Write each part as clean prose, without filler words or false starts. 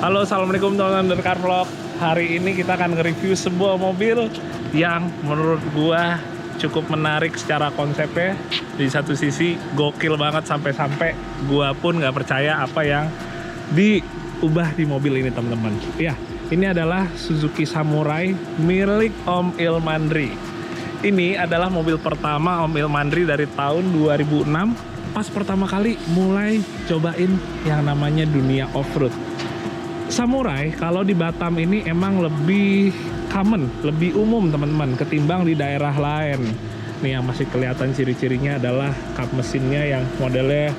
Halo, assalamualaikum teman-teman dari Car Vlog. Hari ini kita akan nge-review sebuah mobil yang menurut gua cukup menarik secara konsepnya. Di satu sisi gokil banget sampai-sampai gua pun nggak percaya apa yang diubah di mobil ini, teman-teman. Ya, ini adalah Suzuki Samurai milik Om Ilmandri. Ini adalah mobil pertama Om Ilmandri dari tahun 2006. Pas pertama kali mulai cobain yang namanya dunia off-road. Samurai kalau di Batam ini emang lebih common, lebih umum teman-teman ketimbang di daerah lain. Nih yang masih kelihatan ciri-cirinya adalah kap mesinnya yang modelnya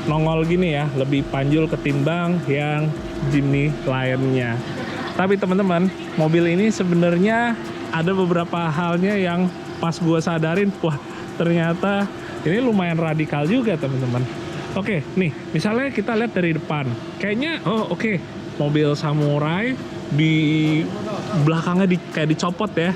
nongol gini ya, lebih panjul ketimbang yang Jimny lainnya. Tapi teman-teman, mobil ini sebenarnya ada beberapa halnya yang pas gue sadarin, wah ternyata ini lumayan radikal juga teman-teman. Oke, nih misalnya kita lihat dari depan, kayaknya oke, mobil Samurai di belakangnya kayak dicopot ya,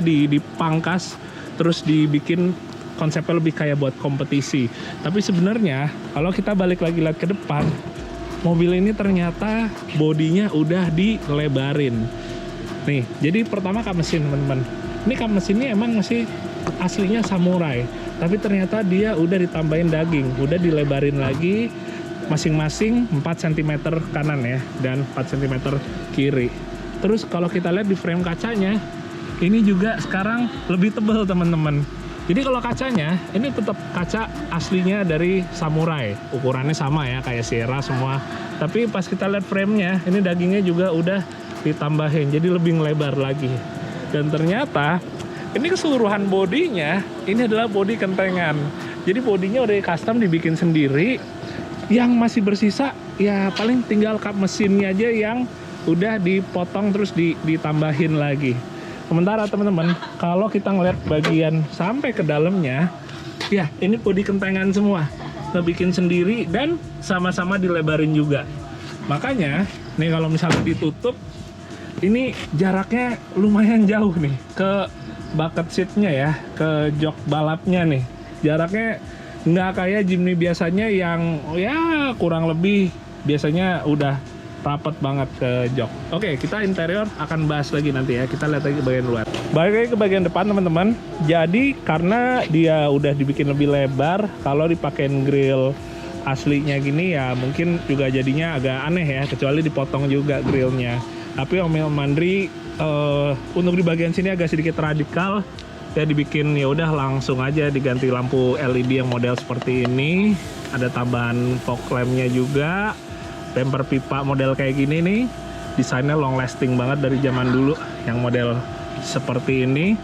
dipangkas, terus dibikin konsepnya lebih kayak buat kompetisi. Tapi sebenarnya kalau kita balik lagi lihat ke depan, mobil ini ternyata bodinya udah dilebarin. Nih, jadi pertama kap mesin teman-teman. Ini kap mesinnya emang masih aslinya Samurai, tapi ternyata dia udah ditambahin daging, udah dilebarin lagi masing-masing 4 cm kanan ya, dan 4 cm kiri. Terus kalau kita lihat di frame kacanya, ini juga sekarang lebih tebal teman-teman. Jadi kalau kacanya, ini tetap kaca aslinya dari Samurai, ukurannya sama ya kayak Sierra semua. Tapi pas kita lihat framenya, ini dagingnya juga udah ditambahin, jadi lebih ngelebar lagi. Dan ternyata ini keseluruhan bodinya, ini adalah bodi kentengan. Jadi bodinya udah custom dibikin sendiri. Yang masih bersisa ya paling tinggal kap mesinnya aja yang udah dipotong terus ditambahin lagi. Sementara teman-teman, kalau kita ngeliat bagian sampai ke dalamnya, ya ini bodi kentengan semua. Kita bikin sendiri dan sama-sama dilebarin juga. Makanya nih kalau misalnya ditutup, ini jaraknya lumayan jauh nih ke bucket seatnya ya, ke jok balapnya nih. Jaraknya nggak kayak Jimny biasanya yang ya kurang lebih biasanya udah rapet banget ke jok. Oke, kita interior akan bahas lagi nanti ya. Kita lihat lagi ke bagian luar. Balik lagi ke bagian depan teman-teman. Jadi karena dia udah dibikin lebih lebar, kalau dipakein grill aslinya gini ya mungkin juga jadinya agak aneh ya, kecuali dipotong juga grillnya. Tapi Om Ilmandri untuk di bagian sini agak sedikit radikal ya, dibikin ya udah langsung aja diganti lampu LED yang model seperti ini. Ada tambahan fog lampnya juga, bumper pipa model kayak gini nih, desainnya long lasting banget dari zaman dulu yang model seperti ini.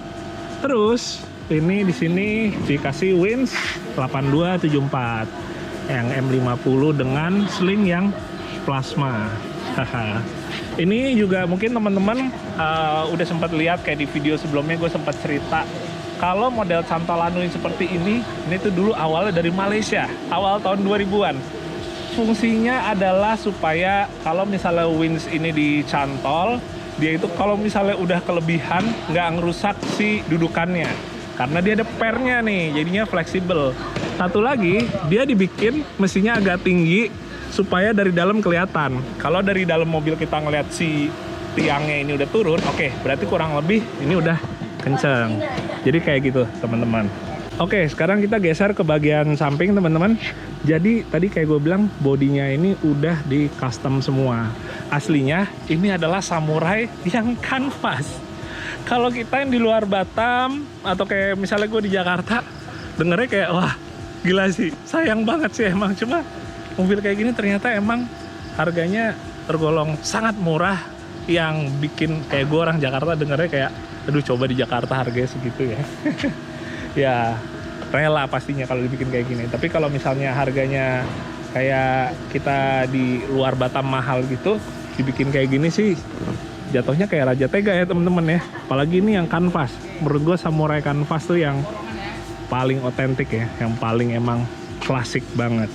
Terus ini di sini dikasih winch 8274 yang M50 dengan sling yang plasma. Ini juga mungkin teman-teman udah sempat lihat kayak di video sebelumnya, gue sempat cerita kalau model Cantolano seperti ini tuh dulu awalnya dari Malaysia, awal tahun 2000-an. Fungsinya adalah supaya kalau misalnya winch ini dicantol, dia itu kalau misalnya udah kelebihan nggak ngerusak si dudukannya, karena dia ada pernya nih, jadinya fleksibel. Satu lagi, dia dibikin mesinnya agak tinggi supaya dari dalam kelihatan. Kalau dari dalam mobil kita ngeliat si tiangnya ini udah turun, oke, berarti kurang lebih ini udah kenceng. Jadi kayak gitu teman-teman. Oke, sekarang kita geser ke bagian samping teman-teman. Jadi tadi kayak gue bilang, bodinya ini udah di custom semua. Aslinya ini adalah Samurai yang kanvas. Kalau kita yang di luar Batam atau kayak misalnya gue di Jakarta, dengernya kayak wah gila sih, sayang banget sih emang. Cuma mobil kayak gini ternyata emang harganya tergolong sangat murah, yang bikin kayak gue orang Jakarta dengernya kayak aduh coba di Jakarta harganya segitu ya. Ya rela pastinya kalau dibikin kayak gini. Tapi kalau misalnya harganya kayak kita di luar Batam mahal gitu, dibikin kayak gini sih jatuhnya kayak Raja Tega ya temen-temen ya. Apalagi ini yang kanvas, menurut gue Samurai kanvas tuh yang paling otentik ya, yang paling emang klasik banget.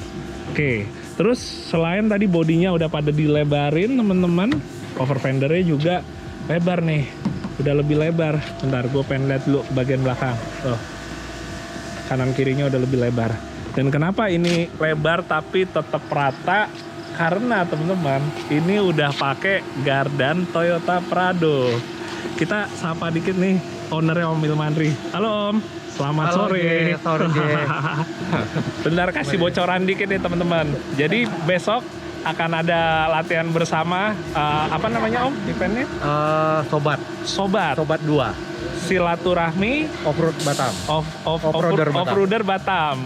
Oke, terus selain tadi bodinya udah pada dilebarin teman-teman, cover fendernya juga lebar nih, udah lebih lebar. Bentar, gue pengen lihat dulu bagian belakang. Tuh, kanan kirinya udah lebih lebar. Dan kenapa ini lebar tapi tetap rata? Karena teman-teman, ini udah pakai gardan Toyota Prado. Kita sapa dikit nih ownernya Om Ilmandri. Halo Om, selamat sore. Sore. Bentar kasih bocoran dikit nih teman-teman. Jadi besok akan ada latihan bersama, apa namanya Om eventnya? Sobat 2 Silaturahmi Offroad Batam. Offroader Batam.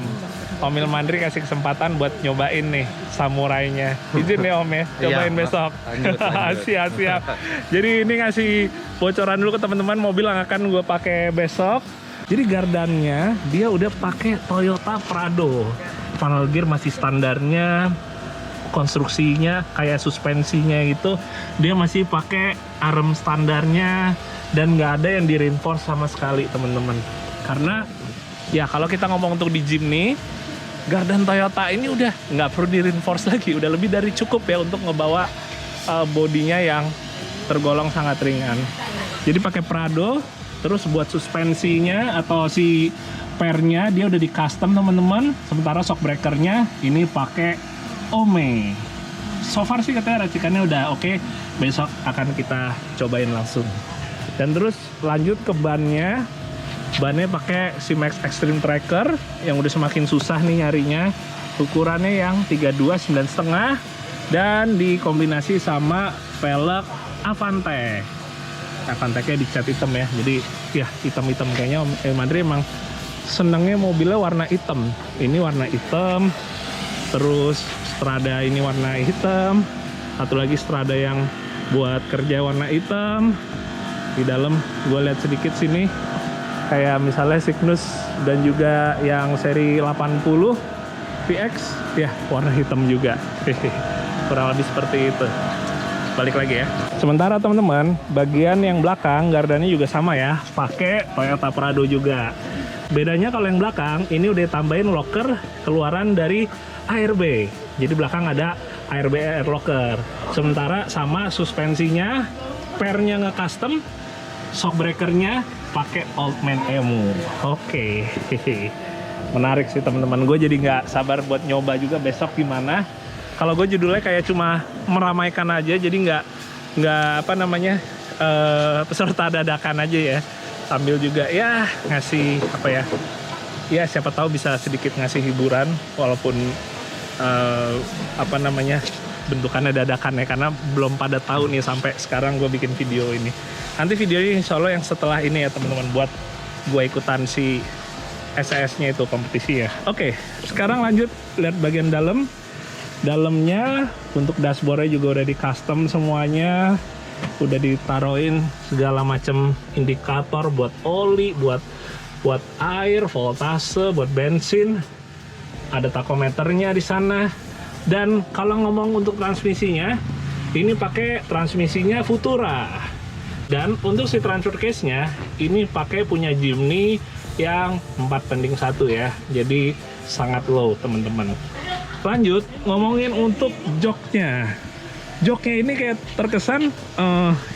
Om Ilmandri kasih kesempatan buat nyobain nih samurainya. Izin ya Om ya, cobain Iya, besok. lanjut. Siap. Jadi ini ngasih bocoran dulu ke teman-teman mobil yang akan gue pakai besok. Jadi gardannya dia udah pakai Toyota Prado. Panel gear masih standarnya, konstruksinya kayak suspensinya itu dia masih pakai arm standarnya dan nggak ada yang di reinforce sama sekali teman-teman. Karena ya kalau kita ngomong untuk di gym nih, gardan Toyota ini udah nggak perlu di reinforce lagi, udah lebih dari cukup ya untuk ngebawa bodinya yang tergolong sangat ringan. Jadi pakai Prado, terus buat suspensinya atau si pernya dia udah di custom teman-teman. Sementara shock breakernya ini pakai Ome. So far sih katanya racikannya udah oke. Besok akan kita cobain langsung. Dan terus lanjut ke bannya. Bannya pakai si Max Extreme Tracker yang udah semakin susah nih nyarinya. Ukurannya yang 32 9,5 dan dikombinasi sama velg Avante. Avante-nya dicat hitam ya. Jadi ya hitam-hitam kayaknya Om Ilmandri emang senangnya mobilnya warna hitam. Ini warna hitam. Terus strada ini warna hitam. Satu lagi strada yang buat kerja warna hitam. Di dalam gue lihat sedikit sini kayak misalnya Cygnus dan juga yang seri 80 VX ya warna hitam juga. Kurang lebih seperti itu. Balik lagi ya. Sementara teman-teman, bagian yang belakang gardannya juga sama ya, pakai Toyota Prado juga. Bedanya kalau yang belakang ini udah tambahin locker keluaran dari ARB. Jadi belakang ada ARB air locker. Sementara sama suspensinya, pernya nggak custom, shock breakernya pakai Oldman Emu. Oke. Menarik sih teman-teman. Gue jadi nggak sabar buat nyoba juga besok gimana. Kalau gue judulnya kayak cuma meramaikan aja, jadi nggak apa namanya peserta dadakan aja ya. Sambil juga ya ngasih apa ya. Ya siapa tahu bisa sedikit ngasih hiburan walaupun apa namanya bentukannya dadakan ya, karena belum pada tahu nih sampai sekarang gue bikin video ini. Nanti videonya insya Allah yang setelah ini ya teman-teman, buat gue ikutan si SES-nya itu kompetisi ya. Oke, sekarang lanjut lihat bagian dalam. Dalamnya untuk dashboardnya juga udah di custom semuanya, udah ditaruhin segala macam indikator buat oli, buat air, voltase, buat bensin. Ada takometernya di sana. Dan kalau ngomong untuk transmisinya, ini pakai transmisinya Futura. Dan untuk si transfer case-nya, ini pakai punya Jimny yang 4:1 ya. Jadi sangat low teman-teman. Lanjut, ngomongin untuk joknya. Joknya ini kayak terkesan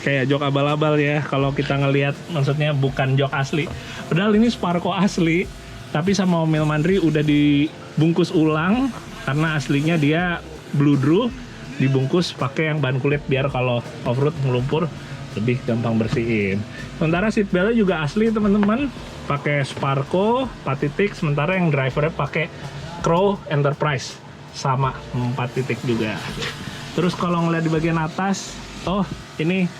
kayak jok abal-abal ya. Kalau kita ngelihat, maksudnya bukan jok asli. Padahal ini Sparco asli. Tapi sama Om Ilmandri udah dibungkus ulang. Karena aslinya dia bludru, dibungkus pakai yang ban kulit biar kalau off-road ngelumpur lebih gampang bersihin. Sementara seat beltnya juga asli teman-teman, pakai Sparco 4 titik, sementara yang drivernya pakai Crow Enterprise sama 4 titik juga. Terus kalau ngeliat di bagian atas, oh ini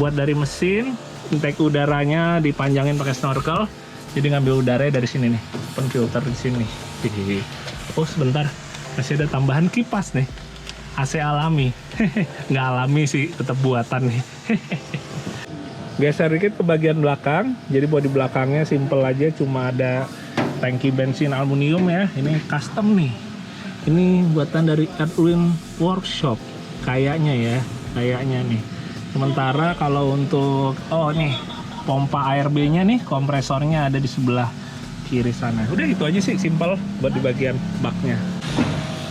buat dari mesin, intake udaranya dipanjangin pakai snorkel, jadi ngambil udara dari sini nih, open filter di sini. Oh sebentar, masih ada tambahan kipas nih, AC alami. Nggak alami sih, tetap buatan nih. Geser dikit ke bagian belakang, jadi bodi belakangnya simple aja, cuma ada tangki bensin aluminium ya. Ini custom nih, ini buatan dari Edwin Workshop kayaknya nih. Sementara kalau untuk nih pompa ARB nya nih, kompresornya ada di sebelah kiri sana. Udah itu aja sih, simple buat di bagian baknya.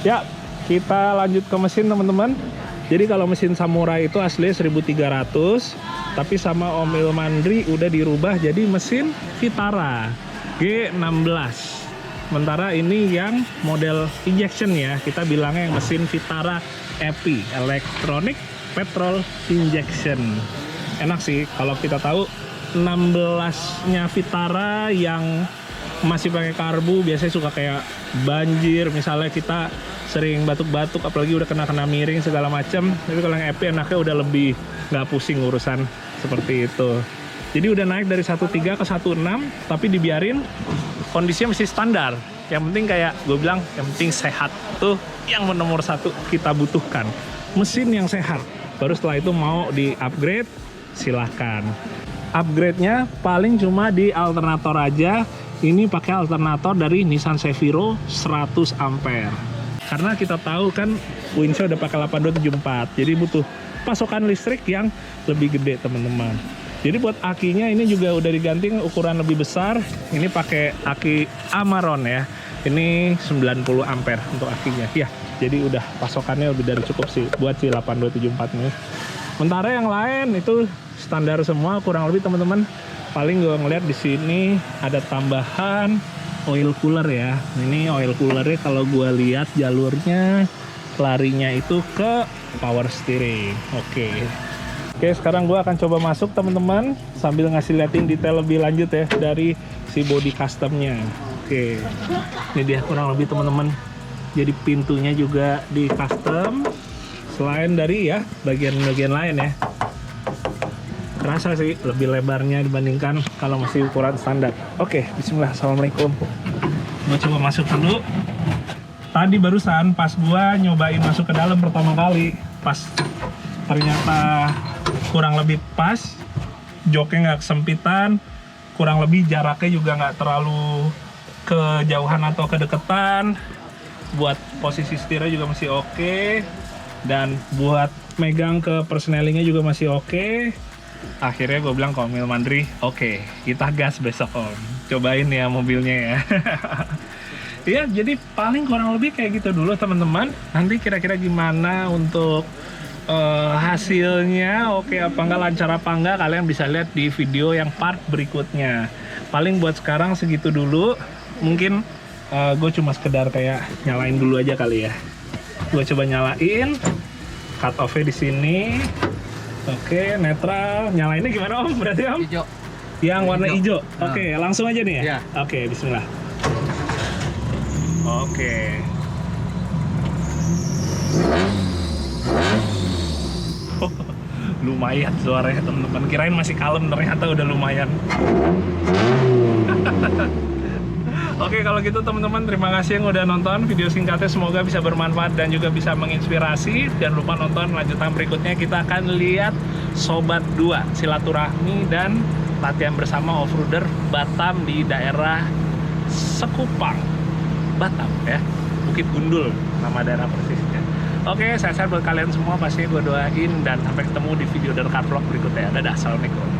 Ya, kita lanjut ke mesin teman-teman. Jadi kalau mesin Samurai itu asli 1300, tapi sama Om Ilmandri udah dirubah jadi mesin Vitara G16. Sementara ini yang model injection ya, kita bilangnya yang mesin Vitara EPI, Electronic Petrol Injection. Enak sih kalau kita tahu 16-nya Vitara yang masih pakai karbu biasanya suka kayak banjir, misalnya kita sering batuk-batuk apalagi udah kena miring segala macam. Tapi kalau yang EPI enaknya udah lebih nggak pusing urusan seperti itu. Jadi udah naik dari 1.3 ke 1.6 tapi dibiarin kondisinya masih standar. Yang penting kayak gue bilang, yang penting sehat tuh yang nomor satu kita butuhkan. Mesin yang sehat. Baru setelah itu mau di upgrade silahkan. Upgrade-nya paling cuma di alternator aja. Ini pakai alternator dari Nissan Seviro 100 ampere. Karena kita tahu kan windsnya udah pakai 8274. Jadi butuh pasokan listrik yang lebih gede teman-teman. Jadi buat akinya ini juga udah diganti ukuran lebih besar. Ini pakai aki Amaron ya. Ini 90 ampere untuk akinya. Ya, jadi udah pasokannya lebih dari cukup sih buat si 8274 ini. Sementara yang lain itu standar semua kurang lebih teman-teman. Paling gue ngeliat di sini ada tambahan oil cooler ya. Ini oil coolernya kalau gue lihat jalurnya larinya itu ke power steering. Oke, sekarang gue akan coba masuk teman-teman sambil ngasih liatin detail lebih lanjut ya dari si body customnya. Oke, ini dia kurang lebih teman-teman. Jadi pintunya juga di custom selain dari ya bagian-bagian lain ya. Terasa sih lebih lebarnya dibandingkan kalau masih ukuran standar. Oke, bismillah, assalamualaikum. Gue coba masuk dulu. Tadi barusan pas gue nyobain masuk ke dalam pertama kali, pas ternyata kurang lebih pas, joknya nggak kesempitan, kurang lebih jaraknya juga nggak terlalu kejauhan atau kedeketan, buat posisi setirnya juga masih oke, dan buat megang ke persnelingnya juga masih oke. Akhirnya gue bilang ke Om Ilmandri, oke, kita gas besok Om, cobain ya mobilnya ya. Ya, jadi paling kurang lebih kayak gitu dulu teman-teman. Nanti kira-kira gimana untuk hasilnya, oke apa enggak, lancar apa enggak, kalian bisa lihat di video yang part berikutnya. Paling buat sekarang segitu dulu. Mungkin gue cuma sekedar kayak nyalain dulu aja kali ya. Gue coba nyalain, cut off-nya di sini. Oke, netral. Nyalainnya gimana Om? Berarti Om? Hijau. Yang warna hijau. Nah. Oke, langsung aja nih ya. Iya. Oke, bismillah. Oke. Lumayan suaranya teman-teman. Kirain masih kalem, ternyata udah lumayan. Oke, kalau gitu teman-teman, terima kasih yang udah nonton video singkatnya. Semoga bisa bermanfaat dan juga bisa menginspirasi. Jangan lupa nonton lanjutan berikutnya. Kita akan lihat Sobat 2 silaturahmi dan latihan bersama offroader Batam di daerah Sekupang Batam ya, Bukit Gundul nama daerah persisnya. Oke, sehat-sehat buat kalian semua, pasti gue doain, dan sampai ketemu di video dari Car Vlog berikutnya. Dadah, assalamualaikum.